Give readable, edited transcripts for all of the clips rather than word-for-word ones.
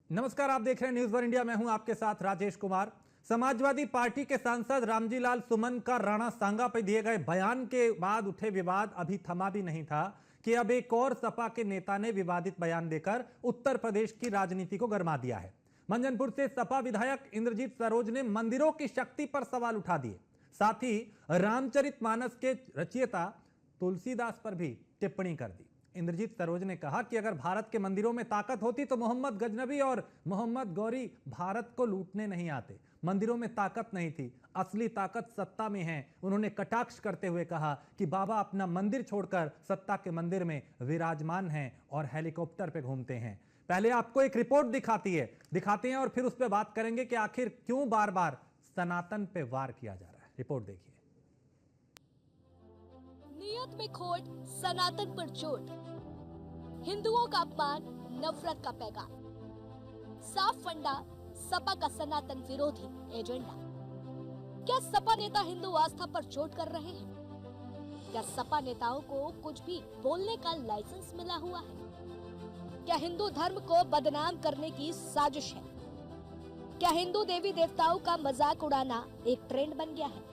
नमस्कार, आप देख रहे हैं न्यूज वन इंडिया। मैं हूं आपके साथ राजेश कुमार। समाजवादी पार्टी के सांसद रामजी लाल सुमन का राणा सांगा पर दिए गए बयान के बाद उठे विवाद अभी थमा भी नहीं था कि अब एक और सपा के नेता ने विवादित बयान देकर उत्तर प्रदेश की राजनीति को गरमा दिया है। मंझनपुर से सपा विधायक इंद्रजीत सरोज ने मंदिरों की शक्ति पर सवाल उठा दिए, साथ ही रामचरितमानस के रचयिता तुलसीदास पर भी टिप्पणी कर दी। इंद्रजीत सरोज ने कहा कि अगर भारत के मंदिरों में ताकत होती तो मोहम्मद गजनबी और मोहम्मद गौरी भारत को लूटने नहीं आते। मंदिरों में ताकत नहीं थी, असली ताकत सत्ता में है। उन्होंने कटाक्ष करते हुए कहा कि बाबा अपना मंदिर छोड़कर सत्ता के मंदिर में विराजमान हैं और हेलीकॉप्टर पे घूमते हैं। पहले आपको एक रिपोर्ट दिखाते हैं और फिर उस पर बात करेंगे कि आखिर क्यों बार बार सनातन पे वार किया जा रहा है। रिपोर्ट देखिए। नियत में खोट, सनातन पर चोट, हिंदुओं का अपमान, नफरत का पैगाम, साफ फंडा, सपा का सनातन विरोधी एजेंडा। क्या सपा नेता हिंदू आस्था पर चोट कर रहे हैं? क्या सपा नेताओं को कुछ भी बोलने का लाइसेंस मिला हुआ है? क्या हिंदू धर्म को बदनाम करने की साजिश है? क्या हिंदू देवी देवताओं का मजाक उड़ाना एक ट्रेंड बन गया है?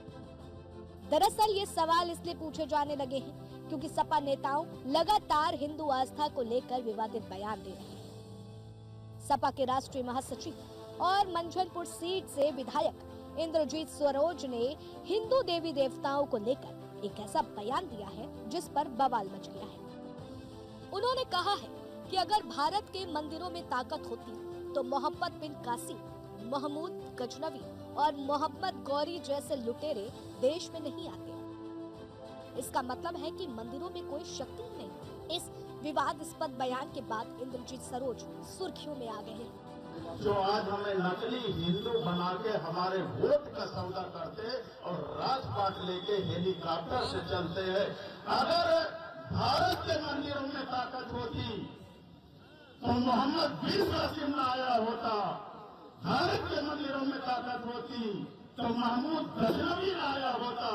दरअसल ये सवाल इसलिए पूछे जाने लगे हैं क्योंकि सपा नेताओं लगातार हिंदू आस्था को लेकर विवादित बयान दे रहे हैं। सपा के राष्ट्रीय महासचिव और मंझनपुर सीट से विधायक इंद्रजीत सरोज ने हिंदू देवी देवताओं को लेकर एक ऐसा बयान दिया है जिस पर बवाल मच गया है। उन्होंने कहा है कि अगर भारत के मंदिरों में ताकत होती तो मोहम्मद बिन कासिम, महमूद गजनवी और मोहम्मद गौरी जैसे लुटेरे देश में नहीं आते। इसका मतलब है कि मंदिरों में कोई शक्ति नहीं। इस विवादास्पद बयान के बाद इंद्रजीत सरोज सुर्खियों में आ गए हैं। जो आज हमें नकली हिंदू बना के हमारे वोट का सौदा करते और राजपाट लेके हेलीकॉप्टर से चलते हैं। अगर भारत के मंदिरों में ताकत होती तो मोहम्मद बिन कासिम न आया होता। भारत के मंदिरों में ताकत होती तो महमूद गजनवी न आया होता।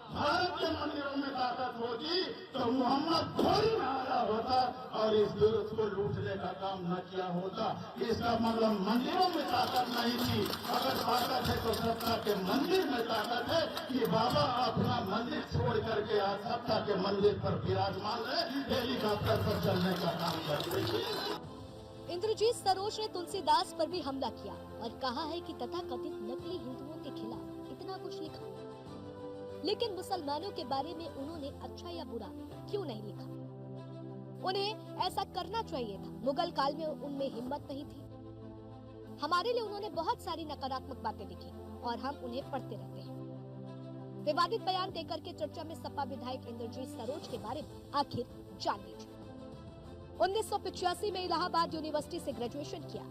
भारत के मंदिरों में ताकत होती तो मोहम्मद गौरी न आया होता और इस देश को लूटने का काम न किया होता। इसका मतलब मंदिरों में ताकत नहीं थी। अगर ताकत है तो सत्ता के मंदिर में ताकत है कि बाबा अपना मंदिर छोड़ करके आज सत्ता के मंदिर पर विराजमान है, हेलीकॉप्टर पर चलने का काम करते हैं। इंद्रजीत सरोज ने तुलसीदास पर भी हमला किया और कहा है कि तथाकथित नकली हिंदुओं के खिलाफ इतना कुछ लिखा, लेकिन मुसलमानों के बारे में उन्होंने अच्छा या बुरा क्यों नहीं लिखा? उन्हें ऐसा करना चाहिए था। मुगल काल में उनमें हिम्मत नहीं थी। हमारे लिए उन्होंने बहुत सारी नकारात्मक बातें लिखी और हम उन्हें पढ़ते रहते हैं। विवादित बयान देकर के चर्चा में सपा विधायक इंद्रजीत सरोज के बारे में आखिर जान लीजिए। 1985 में इलाहाबाद यूनिवर्सिटी से ग्रेजुएशन किया।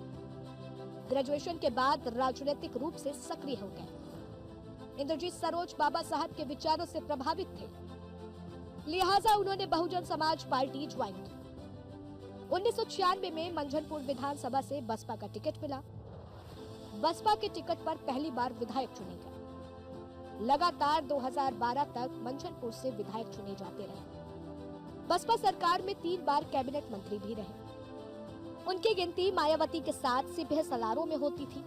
ग्रेजुएशन के बाद राजनीतिक रूप से सक्रिय हो गए। इंद्रजीत सरोज बाबा साहब के विचारों से प्रभावित थे, लिहाजा उन्होंने बहुजन समाज पार्टी ज्वाइन की। 1996 में मंझनपुर विधानसभा से बसपा का टिकट मिला। बसपा के टिकट पर पहली बार विधायक चुने गए। लगातार 2012 तक मंझनपुर से विधायक चुने जाते रहे। बसपा सरकार में 3 बार कैबिनेट मंत्री भी रहे। उनकी गिनती मायावती के साथ सिपह सलारों में होती थी।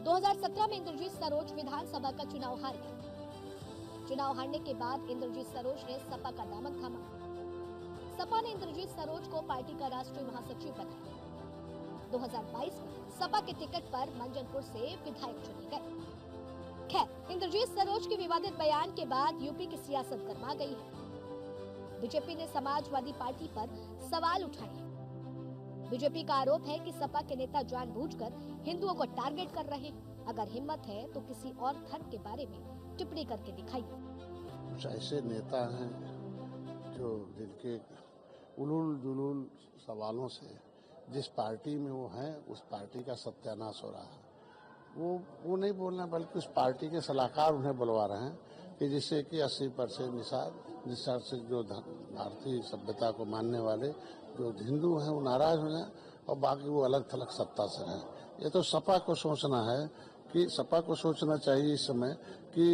2017 में इंद्रजीत सरोज विधानसभा का चुनाव हार गए। चुनाव हारने के बाद इंद्रजीत सरोज ने सपा का दामन थामा। सपा ने इंद्रजीत सरोज को पार्टी का राष्ट्रीय महासचिव बनाया। 2022 में सपा के टिकट पर मंझनपुर से विधायक चुने गए। खैर, इंद्रजीत सरोज के विवादित बयान के बाद यूपी की सियासत गर्मा गई है। बीजेपी ने समाजवादी पार्टी पर सवाल उठाए हैं। बीजेपी का आरोप है कि सपा के नेता जानबूझकर हिंदुओं को टारगेट कर रहे हैं। अगर हिम्मत है तो किसी और धर्म के बारे में टिप्पणी करके दिखाइए। कुछ ऐसे नेता हैं जो जिनके उलूल जुलूल सवालों से जिस पार्टी में वो हैं उस पार्टी का सत्यानाश हो रहा है। वो नहीं बोलना बल्कि उस पार्टी के सलाहकार उन्हें बुलवा रहे हैं कि जिससे कि 80% निषाद से जो भारतीय सभ्यता को मानने वाले जो हिंदू हैं वो नाराज हो जाए और बाकी वो अलग थलग सत्ता से रहें। ये तो सपा को सोचना है कि सपा को सोचना चाहिए इस समय कि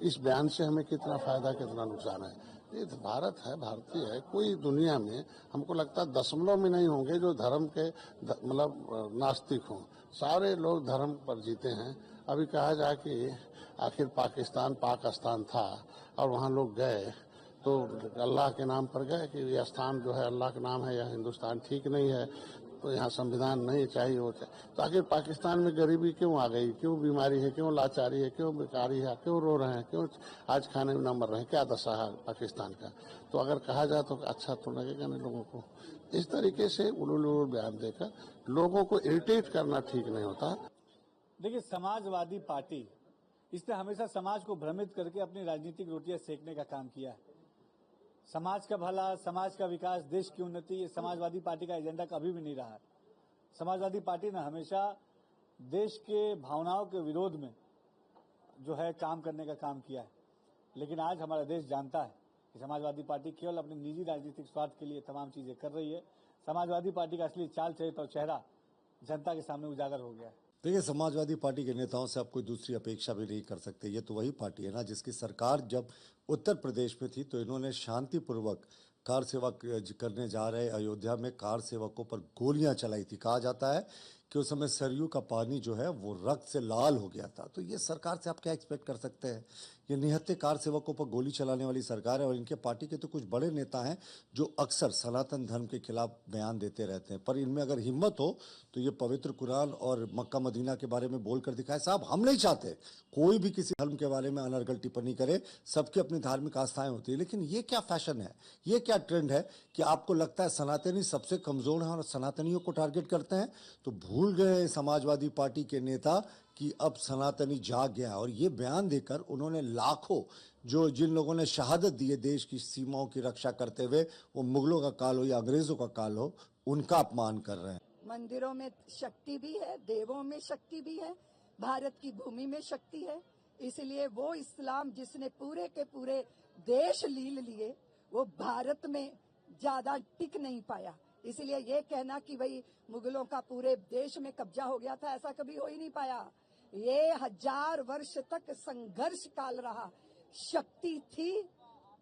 इस बयान से हमें कितना फायदा कितना नुकसान है। ये भारत है, भारतीय है। कोई दुनिया में हमको लगता है दशमलव में नहीं होंगे जो धर्म के मतलब नास्तिक हों। सारे लोग धर्म पर जीते हैं। अभी कहा जाए कि आखिर पाकिस्तान पाकिस्तान था और वहाँ लोग गए तो अल्लाह के नाम पर गए कि यह स्थान जो है अल्लाह का नाम है, यह हिंदुस्तान ठीक नहीं है, तो यहाँ संविधान नहीं चाहिए होता। तो आखिर पाकिस्तान में गरीबी क्यों आ गई, क्यों बीमारी है, क्यों लाचारी है, क्यों बेकारी है, क्यों रो रहे हैं, क्यों आज खाने में न मर रहे हैं, क्या दशा है पाकिस्तान का। तो अगर कहा जाए तो अच्छा तो लगेगा नहीं लोगों को। इस तरीके से उलूल बयान देकर लोगों को इरिटेट करना ठीक नहीं होता। देखिए, समाजवादी पार्टी इसने हमेशा समाज को भ्रमित करके अपनी राजनीतिक रोटियां सेकने का काम किया है। समाज का भला, समाज का विकास, देश की उन्नति, ये समाजवादी पार्टी का एजेंडा कभी भी नहीं रहा है। समाजवादी पार्टी ने हमेशा देश के भावनाओं के विरोध में जो है काम करने का काम किया है। लेकिन आज हमारा देश जानता है कि समाजवादी पार्टी केवल अपने निजी राजनीतिक स्वार्थ के लिए तमाम चीजें कर रही है। समाजवादी पार्टी का असली चाल चरित्र और चेहरा जनता के सामने उजागर हो गया है। देखिए, समाजवादी पार्टी के नेताओं से आप कोई दूसरी अपेक्षा भी नहीं कर सकते। ये तो वही पार्टी है ना जिसकी सरकार जब उत्तर प्रदेश में थी तो इन्होंने शांतिपूर्वक कार सेवा करने जा रहे अयोध्या में कार सेवकों पर गोलियां चलाई थी। कहा जाता है कि उस समय सरयू का पानी जो है वो रक्त से लाल हो गया था। तो ये सरकार से आप क्या एक्सपेक्ट कर सकते हैं? ये निहत्थे कार सेवकों पर गोली चलाने वाली सरकार है। और इनके पार्टी के तो कुछ बड़े नेता हैं जो अक्सर सनातन धर्म के खिलाफ बयान देते रहते हैं, पर इनमें अगर हिम्मत हो तो ये पवित्र कुरान और मक्का मदीना के बारे में बोलकर दिखाए। साहब, हम नहीं चाहते कोई भी किसी धर्म के बारे में अनर्गल टिप्पणी करे, सबकी अपनी धार्मिक आस्थाएं होती है, लेकिन ये क्या फैशन है, ये क्या ट्रेंड है कि आपको लगता है सनातनी सबसे कमजोर है और सनातनियों को टारगेट करते हैं? तो भूल गए समाजवादी पार्टी के नेता कि अब सनातनी जाग गया। और ये बयान देकर उन्होंने लाखों जिन लोगों ने शहादत दी है देश की सीमाओं की रक्षा करते हुए, वो मुगलों का काल हो या अंग्रेजों का काल हो, उनका अपमान कर रहे हैं। मंदिरों में शक्ति भी है, देवों में शक्ति भी है, भारत की भूमि में शक्ति है। इसलिए वो इस्लाम जिसने पूरे के पूरे देश लील लिए, वो भारत में ज्यादा टिक नहीं पाया। इसलिए ये कहना कि भाई मुगलों का पूरे देश में कब्जा हो गया था, ऐसा कभी हो ही नहीं पाया। ये 1000 वर्ष तक संघर्ष काल रहा। शक्ति थी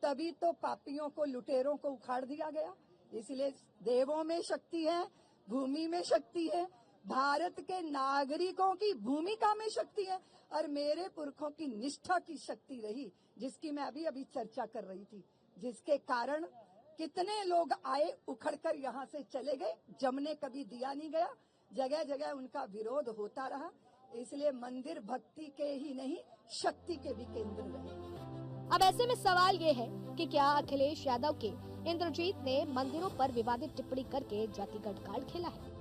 तभी तो पापियों को, लुटेरों को उखाड़ दिया गया। इसलिए देवों में शक्ति है, भूमि में शक्ति है, भारत के नागरिकों की भूमिका में शक्ति है, और मेरे पुरखों की निष्ठा की शक्ति रही, जिसकी मैं अभी चर्चा कर रही थी, जिसके कारण कितने लोग आए उखड़कर यहाँ से चले गए। जमने कभी दिया नहीं गया, जगह जगह उनका विरोध होता रहा। इसलिए मंदिर भक्ति के ही नहीं, शक्ति के भी केंद्र रहे। अब ऐसे में सवाल ये है कि क्या अखिलेश यादव के इंद्रजीत ने मंदिरों पर विवादित टिप्पणी करके जातिगत कार्ड खेला है?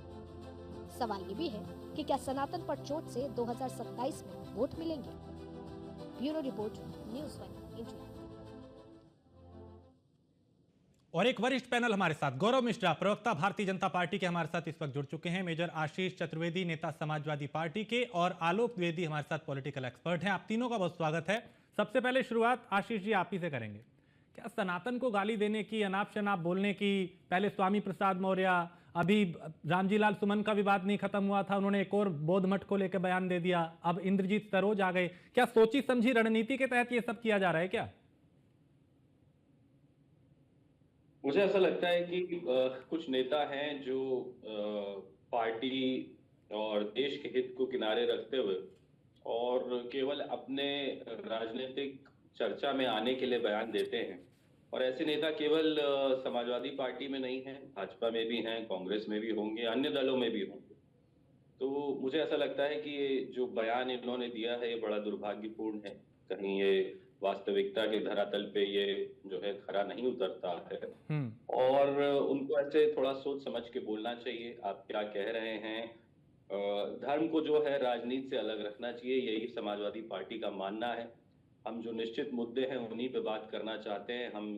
सवाल ये भी है कि क्या सनातन पर चोट से 2027 में वोट मिलेंगे? Bureau report, news 1 India. और एक वरिष्ठ पैनल हमारे साथ, गौरव मिश्रा, प्रवक्ता भारतीय जनता पार्टी के हमारे साथ इस वक्त जुड़ चुके हैं। मेजर आशीष चतुर्वेदी, नेता समाजवादी पार्टी के, और आलोक द्विवेदी हमारे साथ पॉलिटिकल एक्सपर्ट हैं। आप तीनों का बहुत स्वागत है। सबसे पहले शुरुआत आशीष जी आप ही से करेंगे। क्या सनातन को गाली देने की, अनाप शनाप बोलने की, पहले स्वामी प्रसाद मौर्य, अभी रामजी लाल सुमन का विवाद नहीं खत्म हुआ था, उन्होंने एक और बौद्ध मठ को लेकर बयान दे दिया, अब इंद्रजीत सरोज आ गए, क्या सोची समझी रणनीति के तहत ये सब किया जा रहा है क्या? मुझे ऐसा लगता है कि कुछ नेता हैं जो पार्टी और देश के हित को किनारे रखते हुए और केवल अपने राजनीतिक चर्चा में आने के लिए बयान देते हैं। और ऐसे नेता केवल समाजवादी पार्टी में नहीं हैं, भाजपा में भी हैं, कांग्रेस में भी होंगे, अन्य दलों में भी होंगे। तो मुझे ऐसा लगता है कि ये जो बयान इन्होंने दिया है ये बड़ा दुर्भाग्यपूर्ण है। कहीं ये वास्तविकता के धरातल पे ये जो है खरा नहीं उतरता है, और उनको ऐसे थोड़ा सोच समझ के बोलना चाहिए। आप क्या कह रहे हैं? धर्म को जो है राजनीति से अलग रखना चाहिए, यही समाजवादी पार्टी का मानना है। हम जो निश्चित मुद्दे हैं उन्हीं पे बात करना चाहते हैं। हम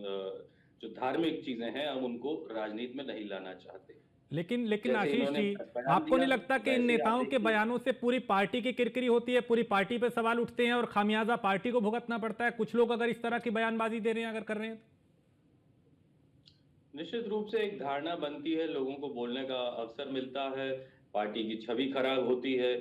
जो धार्मिक चीजें हैं हम उनको राजनीति में नहीं लाना चाहते। लेकिन आशीष जी, आपको नहीं लगता कि इन नेताओं के बयानों से पूरी पार्टी की किरकिरी होती है, पूरी पार्टी पे सवाल उठते हैं और खामियाजा पार्टी को भुगतना पड़ता है? कुछ लोग अगर इस तरह की बयानबाजी दे रहे हैं, अगर कर रहे हैं तो निश्चित रूप से एक धारणा बनती है, लोगों को बोलने का अवसर मिलता है, पार्टी की छवि खराब होती है।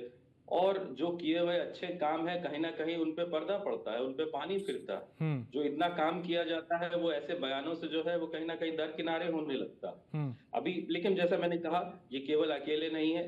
और जो किए हुए अच्छे काम है कहीं ना कहीं उन पे पर्दा पड़ता है, उन पे पानी फिरता है। जो इतना काम किया जाता है वो ऐसे बयानों से जो है वो कहीं ना कहीं दरकिनारे होने लगता है। अभी लेकिन जैसा मैंने कहा, ये केवल अकेले नहीं है।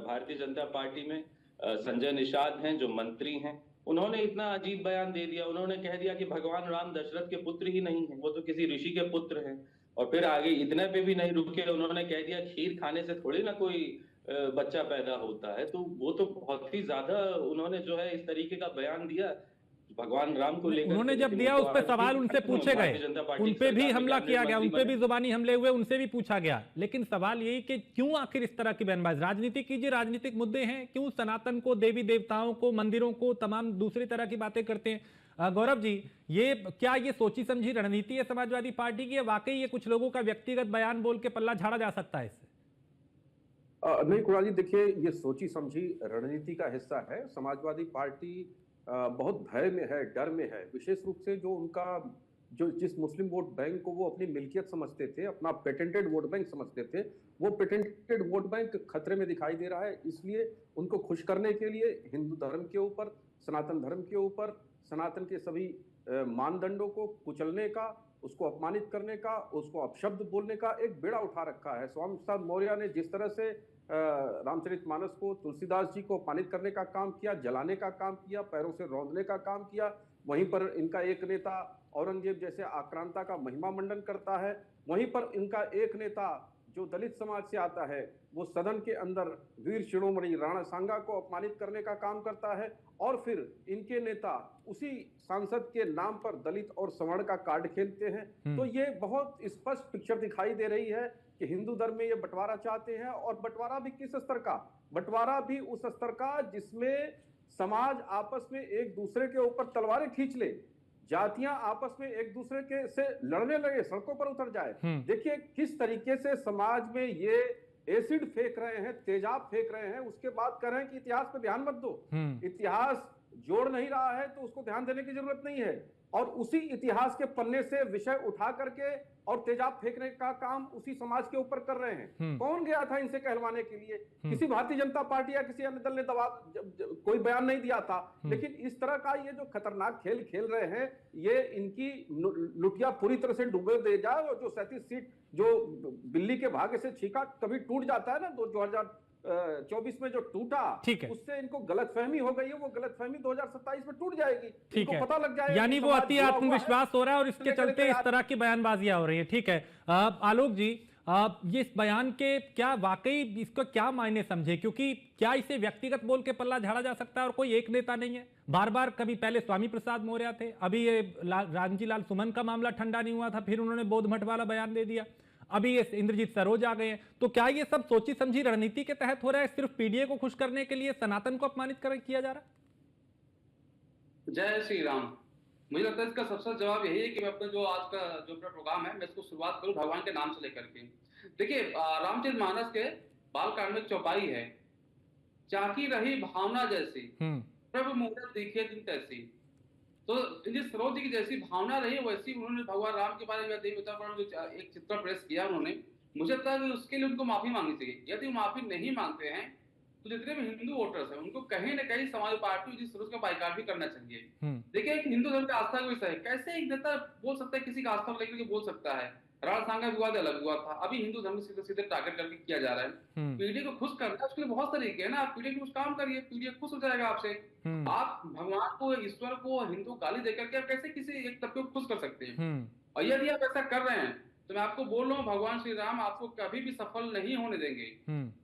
भारतीय जनता पार्टी में संजय निषाद हैं जो मंत्री हैं, उन्होंने इतना अजीब बयान दे दिया। उन्होंने कह दिया कि भगवान राम दशरथ के पुत्र ही नहीं है, वो तो किसी ऋषि के पुत्र हैं। और फिर आगे इतने पे भी नहीं रुके, उन्होंने कह दिया खीर खाने से थोड़ी ना कोई बच्चा पैदा होता है। तो वो तो बहुत ही ज्यादा उन्होंने जो है इस तरीके का बयान दिया भगवान राम को लेकर। उन्होंने जब दिया उस पे सवाल उनसे पूछे गए, उन पे भी हमला किया गया, उन पे भी जुबानी हमले हुए, उनसे भी पूछा गया। लेकिन सवाल यही कि क्यों आखिर इस तरह की बयानबाजी? राजनीति कीजिए, राजनीतिक मुद्दे हैं, क्यों सनातन को, देवी देवताओं को, मंदिरों को, तमाम दूसरी तरह की बातें करते हैं? गौरव जी, ये क्या ये सोची समझी रणनीति है समाजवादी पार्टी की, या वाकई ये कुछ लोगों का व्यक्तिगत बयान बोल के पल्ला झाड़ा जा सकता है इससे? नहीं कुणाल जी, देखिए ये सोची समझी रणनीति का हिस्सा है। समाजवादी पार्टी बहुत भय में है, डर में है, विशेष रूप से जो जिस मुस्लिम वोट बैंक को वो अपनी मिल्कियत समझते थे, अपना पेटेंटेड वोट बैंक समझते थे, वो पेटेंटेड वोट बैंक खतरे में दिखाई दे रहा है। इसलिए उनको खुश करने के लिए हिंदू धर्म के ऊपर, सनातन धर्म के ऊपर, सनातन के सभी मानदंडों को कुचलने का, उसको अपमानित करने का, उसको अपशब्द बोलने का एक बेड़ा उठा रखा है। स्वामी प्रसाद मौर्य ने जिस तरह से रामचरितमानस को, तुलसीदास जी को अपमानित करने का काम किया, जलाने का काम किया, पैरों से रौंदने का काम किया, वहीं पर इनका एक नेता औरंगजेब जैसे आक्रांता का महिमा मंडन करता है। वहीं पर इनका एक नेता जो दलित समाज से आता है, वो सदन के अंदर वीर शिरोमणि राणा सांगा को अपमानित करने का काम करता है। और फिर इनके नेता उसी सांसद के नाम पर दलित और सवर्ण का कार्ड खेलते हैं। तो ये बहुत स्पष्ट पिक्चर दिखाई दे रही है कि हिंदू धर्म में ये बंटवारा चाहते हैं। और बंटवारा भी किस स्तर का? बंटवारा भी उस स्तर का जिसमें समाज आपस में एक दूसरे के ऊपर तलवारें खींच ले, जातियां आपस में एक दूसरे के से लड़ने लगे, सड़कों पर उतर जाए। देखिए किस तरीके से समाज में ये एसिड फेंक रहे हैं, तेजाब फेंक रहे हैं, उसके बाद कह रहे हैं कि इतिहास पे ध्यान मत दो। इतिहास जोड़ नहीं रहा है तो उसको ध्यान देने की जरूरत नहीं है। और उसी इतिहास के पन्ने से विषय उठा करके और तेजाब फेंकने का काम उसी समाज के ऊपर कर रहे हैं। कौन गया था इनसे कहलवाने के लिए? किसी भारतीय जनता पार्टी या किसी अन्य दल ने कोई बयान नहीं दिया था। लेकिन इस तरह का ये जो खतरनाक खेल खेल रहे हैं, ये इनकी लुटिया पूरी तरह से डूबे दे जाए। और जो 37 सीट जो बिल्ली के भाग्य से छीका कभी टूट जाता है ना, 2024 में जो टूटा, उससे इनको गलतफहमी हो गई है। वो गलतफहमी 2027 में टूट जाएगी। ठीक है, पता लग जाएगा, यानी वो अति आत्मविश्वास हो रहा है और इसके चलते इस तरह की बयानबाजियां हो रही है। ठीक है आलोक जी, ये इस बयान के क्या वाकई इसको क्या मायने समझे? क्योंकि क्या इसे व्यक्तिगत बोल के पल्ला झाड़ा जा सकता है और कोई एक नेता नहीं है? बार बार कभी पहले स्वामी प्रसाद मौर्य थे, अभी ये रामजी लाल सुमन का मामला ठंडा नहीं हुआ था, फिर उन्होंने बौद्ध मठ वाला बयान दे दिया, अभी ये इंद्रजीत सरोज आ गए हैं। तो क्या ये सब सोची समझी रणनीति के तहत हो रहा है? सिर्फ पीडीए को खुश करने के लिए सनातन को अपमानित किया जा रहा है? जय श्री राम। मुझे लगता है इसका सबसे जवाब यही है कि मैं अपना जो आज का जो अपना प्रोग्राम है, मैं इसको शुरुआत करूं भगवान के नाम से लेकर के। देखिए रामचरितमानस के बालकांड में चौपाई है, चाकी रही भावना जैसी, प्रभु मूरत दिखे दिन तैसी। तो जिस सरोज जी की जैसी भावना रही वैसी उन्होंने भगवान राम के बारे में एक चित्र प्रेस किया उन्होंने। मुझे लगता है उसके लिए उनको माफी मांगनी चाहिए। यदि वो माफी नहीं मांगते हैं तो जितने भी हिंदू वोटर्स हैं उनको कहीं ना कहीं समाजवादी पार्टी जिस सरोज का बाइकाट भी करना चाहिए। देखिए एक हिंदू धर्म का आस्था का विषय है, कैसे एक नेता बोल सकता है, किसी का आस्था लेकर के बोल सकता है। राणा सांगा विवाद अलग हुआ था, अभी हिंदू धर्म सीधे सीधे टारगेट करके किया जा रहा है। पीढ़ी को खुश करना है, उसके लिए बहुत तरीके हैं ना। आप पीढ़ी को कुछ काम करिए, पीढ़ी खुश हो जाएगा आपसे। आप भगवान को, ईश्वर को, हिंदू गाली देकर के आप कैसे किसी एक तबके को खुश कर सकते हैं? और यदि आप ऐसा कर रहे हैं तो मैं आपको बोल रहा हूँ भगवान श्री राम आपको कभी भी सफल नहीं होने देंगे।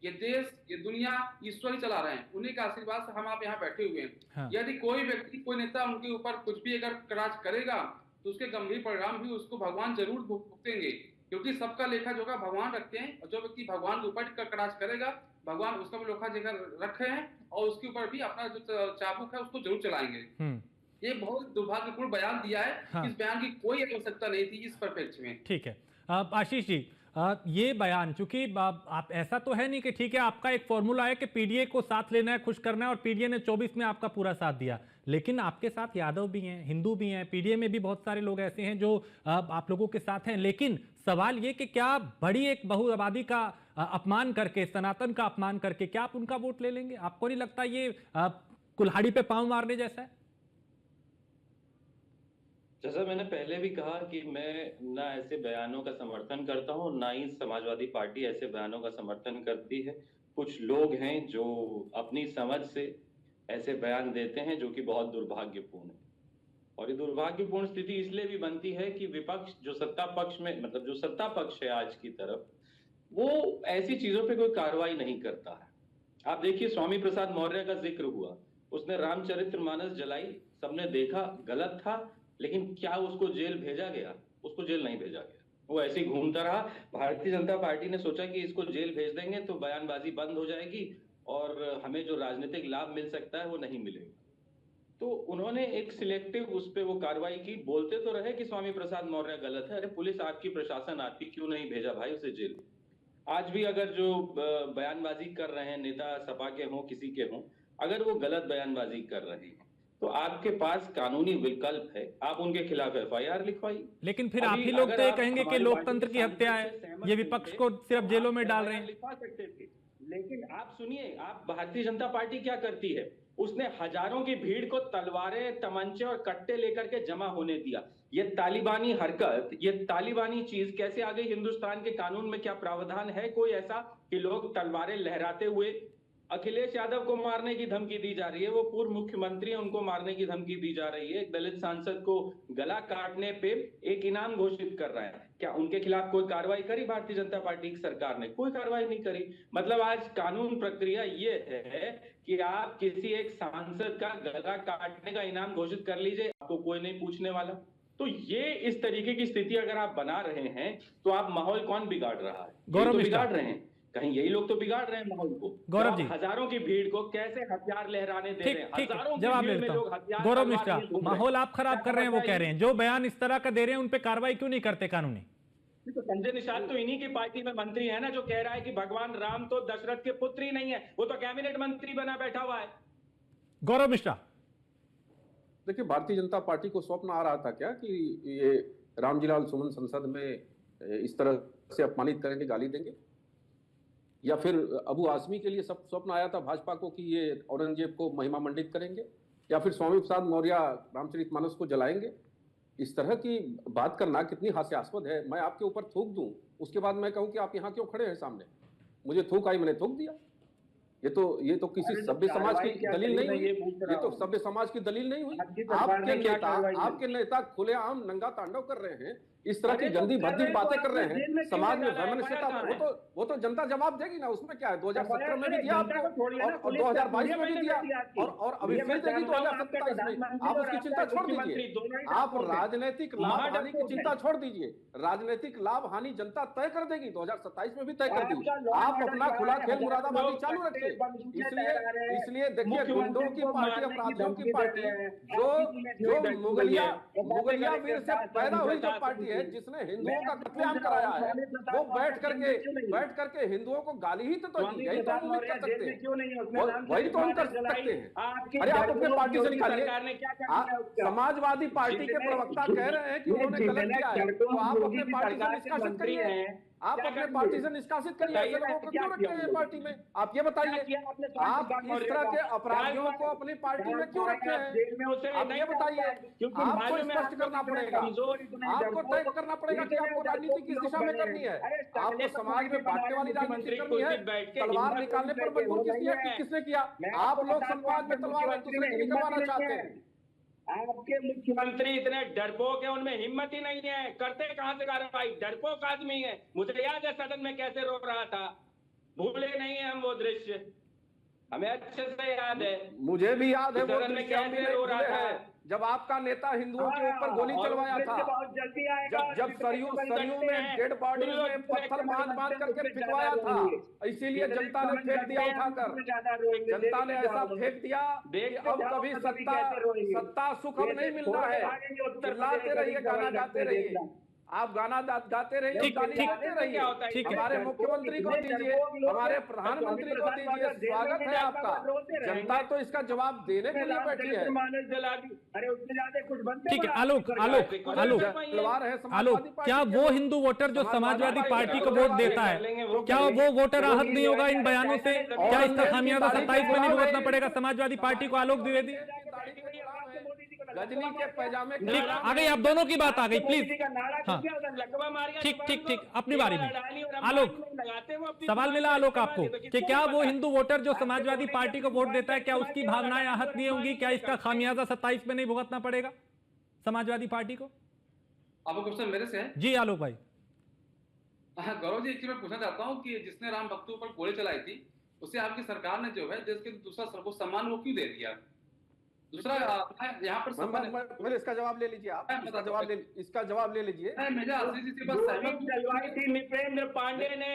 ये देश, ये दुनिया ईश्वर ही चला रहे हैं, उन्हीं का आशीर्वाद से हम आप यहाँ बैठे हुए हैं। यदि कोई व्यक्ति, कोई नेता उनके ऊपर कुछ भी अगर राज करेगा तो उसके गंभीर परिणाम भी उसको भगवान जरूर भुगतेंगे, क्योंकि सबका लेखा जोखा भगवान रखते हैं। और जो व्यक्ति भगवान के ऊपर राज करेगा, भगवान उसका भी लेखा जोखा रखे हैं और उसके ऊपर भी अपना जो चाबुक है उसको जरूर चलाएंगे। ये बहुत दुर्भाग्यपूर्ण बयान दिया है। इस बयान की कोई आवश्यकता नहीं थी इस परिप्रेक्ष्य में। ठीक है आशीष जी, ये बयान चूंकि आप ऐसा तो है नहीं कि ठीक है आपका एक फॉर्मूला है कि पीडीए को साथ लेना है, खुश करना है, और पीडीए ने 24 में आपका पूरा साथ दिया, लेकिन आपके साथ यादव भी हैं, हिंदू भी हैं, पीडीए में भी बहुत सारे लोग ऐसे हैं जो आप लोगों के साथ हैं। लेकिन सवाल ये कि क्या बड़ी एक बहुआबादी का अपमान करके, सनातन का अपमान करके, क्या आप उनका वोट ले लेंगे? आपको नहीं लगता ये कुल्हाड़ी पे पांव मारने जैसा है? जैसा मैंने पहले भी कहा कि मैं ना ऐसे बयानों का समर्थन करता हूं, ना ही समाजवादी पार्टी ऐसे बयानों का समर्थन करती है। कुछ लोग हैं जो अपनी समझ से ऐसे बयान देते हैं जो कि बहुत दुर्भाग्यपूर्ण है। और ये दुर्भाग्यपूर्ण स्थिति इसलिए भी बनती है कि विपक्ष जो सत्ता पक्ष में, मतलब जो सत्ता पक्ष है आज की तरफ, वो ऐसी चीजों पे कोई कार्रवाई नहीं करता है। आप देखिए, स्वामी प्रसाद मौर्य का जिक्र हुआ, उसने रामचरितमानस जलाई, सबने देखा गलत था, लेकिन क्या उसको जेल भेजा गया? उसको जेल नहीं भेजा गया, वो ऐसे ही घूमता रहा। भारतीय जनता पार्टी ने सोचा कि इसको जेल भेज देंगे तो बयानबाजी बंद हो जाएगी और हमें जो राजनीतिक लाभ मिल सकता है वो नहीं मिलेगा। तो उन्होंने एक सिलेक्टिव उस पे वो कार्रवाई की। बोलते तो रहे कि स्वामी प्रसाद मौर्य गलत है। अरे पुलिस आपकी, प्रशासन आपकी, क्यों नहीं भेजा भाई उसे जेल? आज भी अगर जो बयानबाजी कर रहे हैं नेता, सपा के हों किसी के हों, अगर वो गलत बयानबाजी कर रहे हैं तो आपके पास कानूनी विकल्प है, आप उनके खिलाफ FIR लिखवाइए। लेकिन फिर आप ही लोग तो ये कहेंगे कि लोकतंत्र की हत्या है, ये विपक्ष को सिर्फ जेलों में डाल रहे हैं। लिखवा सकते थे, लेकिन आप सुनिए, आप भारतीय जनता पार्टी क्या करती है? उसने हजारों की भीड़ को तलवारें, तमंचे और कट्टे लेकर के जमा होने दिया। ये तालिबानी हरकत, ये तालिबानी चीज कैसे आ गई हिंदुस्तान के कानून में? क्या प्रावधान है कोई ऐसा कि लोग तलवारें लहराते हुए? अखिलेश यादव को मारने की धमकी दी जा रही है, वो पूर्व मुख्यमंत्री है, उनको मारने की धमकी दी जा रही है। एक दलित सांसद को गला काटने पे एक इनाम घोषित कर रहा है। क्या उनके खिलाफ कोई कार्रवाई करी भारतीय जनता पार्टी की सरकार ने? कोई कार्रवाई नहीं करी। मतलब आज कानून प्रक्रिया ये है कि आप किसी एक सांसद का गला काटने का इनाम घोषित कर लीजिए, आपको कोई नहीं पूछने वाला। तो ये इस तरीके की स्थिति अगर आप बना रहे हैं तो आप माहौल कौन बिगाड़ रहा है? गौरव तो मिश्रा बिगाड़ रहे हैं, कहीं यही लोग तो बिगाड़ रहे हैं माहौल को। गौरव जी, हजारों की भीड़ को कैसे हथियार लहराने दे रहे हैं? ठीक, हजारों की जवाब भीड़ में लेता लोग हूं। हथियार गौरव तलवार मिश्रा, लिए घूम रहे हैं। माहौल आप खराब कर रहे हैं, वो कह रहे हैं जो बयान इस तरह का दे रहे हैं उन पे कार्रवाई क्यों नहीं करते कानूनी? तो संजय निषाद तो इन्हीं की पार्टी में मंत्री है ना, जो कह रहा है कि भगवान राम तो दशरथ के पुत्र ही नहीं है, वो तो कैबिनेट मंत्री बना बैठा हुआ है। गौरव मिश्रा, देखिए, भारतीय जनता पार्टी को स्वप्न आ रहा था क्या कि ये रामजीलाल सुमन संसद में इस तरह से अपमानित करेंगे, गाली देंगे? या फिर अबू आजमी के लिए सब स्वप्न आया था भाजपा को कि ये औरंगजेब को महिमा मंडित करेंगे? या फिर स्वामी प्रसाद मौर्य रामचरितमानस को जलाएंगे? इस तरह की बात करना कितनी हास्यास्पद है। मैं आपके ऊपर थूक दूं, उसके बाद मैं कहूं कि आप यहाँ क्यों खड़े हैं सामने? मुझे थूक आई, मैंने थूक दिया। ये तो किसी सभ्य समाज की दलील नहीं हुई। ये तो सभ्य समाज की दलील नहीं हुई। आपके नेता खुलेआम नंगा तांडव कर रहे हैं, इस तरह की गंदी भद्दी बातें कर रहे हैं, समाज में वैमनस्यता। वो तो जनता जवाब देगी ना, उसमें क्या है? 2017 में भी दिया आपको और 2022 में भी दिया और अभी फिर देगी 2027 में। आप उसकी चिंता छोड़ दीजिए, आप राजनीतिक लाभ हानि की चिंता छोड़ दीजिए। राजनीतिक लाभ हानि जनता तय कर देगी, 2027 में भी तय कर देगी। आप अपना खुला खेल मुरादाबादी चालू रखिए। इसलिए देखिए, गुंडों की पार्टी, अपराधियों की पार्टी, जो मुगलिया वीर से पैदा हुई जो पार्टी है, जिसने हिंदुओं का कत्लेआम कराया है, वो बैठ करके हिंदुओं को गाली ही तो यही तो हम उम्मीद कर सकते हैं, वही तो हम कर सकते हैं। अरे आप अपने पार्टी से निकालिए। समाजवादी पार्टी के प्रवक्ता कह रहे हैं कि उन्होंने गलत किया है, तो आप अपने पार्टी से निष्कासित करिए। आप अपने पार्टी से निष्कासित करिए। ऐसे लोगों को क्यों रखे हैं पार्टी में? आप ये बताइए, आप इस तरह के अपराधियों को अपनी पार्टी में क्यों रखे हैं? आप ये बताइए। आपको स्पष्ट करना पड़ेगा, आपको तय करना पड़ेगा कि आपको राजनीति किस दिशा में करनी है। आपको समाज में बांटने वाली राजनीति करनी है, तलवार निकालने पर मजबूर किसने किया? आप लोग समाज में तलवार एक दूसरे की निकलवाना चाहते हैं। आपके मुख्यमंत्री इतने डरपोक है, उनमें हिम्मत ही नहीं है, करते कहां से कार्रवाई? डरपोक आदमी है। मुझे याद है सदन में कैसे रो रहा था, भूले नहीं है हम वो दृश्य, हमें अच्छे से याद है। मुझे भी याद है वो सदन में कैसे रो रहा था, जब आपका नेता हिंदुओं के ऊपर गोली चलवाया था, जब सरयू में डेड बॉडी में पत्थर बांध करके फिकवाया था, इसीलिए जनता ने फेंक दिया उठाकर। जनता ने ऐसा फेंक दिया कि अब कभी सत्ता सुख अब नहीं मिलना है। चिल्लाते रहिए, गाना गाते रहिए। आप गाना गाते रहिए, ठीक गाली ठीक गाते रहिए। ठीक है। हमारे मुख्यमंत्री को दीजिए, हमारे प्रधानमंत्री को दीजिए, स्वागत है आपका। जनता तो इसका जवाब देने के लिए बैठी है। ठीक है। आलोक आलोक आलोक तलवार है समाजवादी आलोक, पार्टी क्या के वो लोग। हिंदू वोटर जो समाजवादी पार्टी को समाजवादी वोट देता है, क्या वो वोटर आहत नहीं होगा इन बयानों से? क्या इसका खामियाजा 27 में नहीं भुगतना पड़ेगा समाजवादी पार्टी को? आलोक द्विवेदी, गजनी के पैजामे के ठीक, आ गई, आप दोनों की बात आ गई, प्लीज। हाँ, ठीक ठीक ठीक, अपनी बारी में। आलोक, सवाल मिला आलोक आपको कि क्या वो हिंदू वोटर जो समाजवादी पार्टी को वोट देता है, क्या उसकी भावनाएं आहत नहीं होंगी? क्या इसका खामियाजा 27 में नहीं भुगतना पड़ेगा समाजवादी पार्टी को? आपका क्वेश्चन मेरे से है? जी आलोक भाई। हाँ गौरव जी, एक चीज मैं पूछना चाहता हूँ कि जिसने राम भक्तों पर गोली चलाई थी, उसे आपकी सरकार ने जो है देश के दूसरा सर्वोच्च सम्मान वो क्यों दे दिया? दूसरा यहाँ पर मेरे इसका जवाब ले लीजिए आप, इसका जवाब ले लीजिए। मेरा आशीष जी से बस सहमत चलवाई थी निपेंद्र पांडे ने,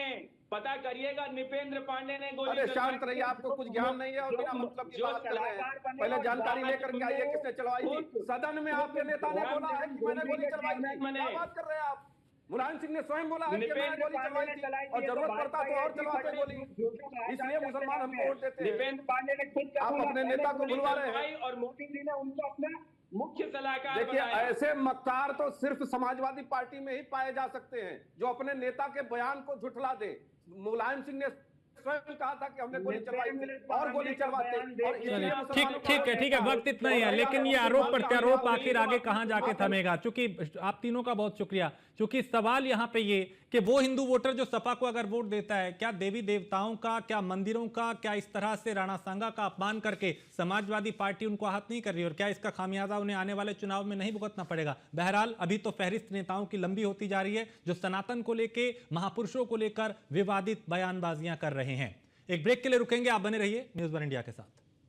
पता करिएगा निपेंद्र पांडे ने गोली। अरे शांत रहिए, आपको कुछ ज्ञान नहीं है और बिना मतलब की बात कर रहे हैं। पहले जानकारी लेकर के आइए किसने चलवाई थी। सदन में आपके नेता ने बोला है कि मैंने गोली चलवाई थी। क्या बात कर रहे हैं आप? मुलायम सिंह ने स्वयं बोला है कि मैंने गोली चलवाई थी और जरूरत पड़ता तो और चलवाते गोली। इसलिए मुसलमान हमको वोट देते हैं। निपेंद्र पांडे ने खुद आप अपने नेता को बुलवा रहे हैं और मोदी जी ने उनको अपना मुख्य सलाहकार देखिए, बनाया। ऐसे मक्कार तो सिर्फ समाजवादी पार्टी में ही पाए जा सकते हैं जो अपने नेता के बयान को झुठला दे। मुलायम सिंह ने स्वयं कहा था कि हमने गोली चलवाई थी और गोली चलवाते। ठीक है, वक्त इतना ही है, लेकिन ये आरोप प्रत्यारोप आखिर आगे कहां जाके थमेगा? चूंकि आप तीनों का बहुत शुक्रिया, क्योंकि सवाल यहां पे ये कि वो हिंदू वोटर जो सपा को अगर वोट देता है, क्या देवी देवताओं का, क्या मंदिरों का, क्या इस तरह से राणा सांगा का अपमान करके समाजवादी पार्टी उनको आहत नहीं कर रही, और क्या इसका खामियाजा उन्हें आने वाले चुनाव में नहीं भुगतना पड़ेगा? बहरहाल अभी तो फहरिस्त नेताओं की लंबी होती जा रही है जो सनातन को लेकर, महापुरुषों को लेकर विवादित बयानबाजियां कर रहे हैं। एक ब्रेक के लिए रुकेंगे, आप बने रहिए न्यूज़ वन इंडिया के साथ।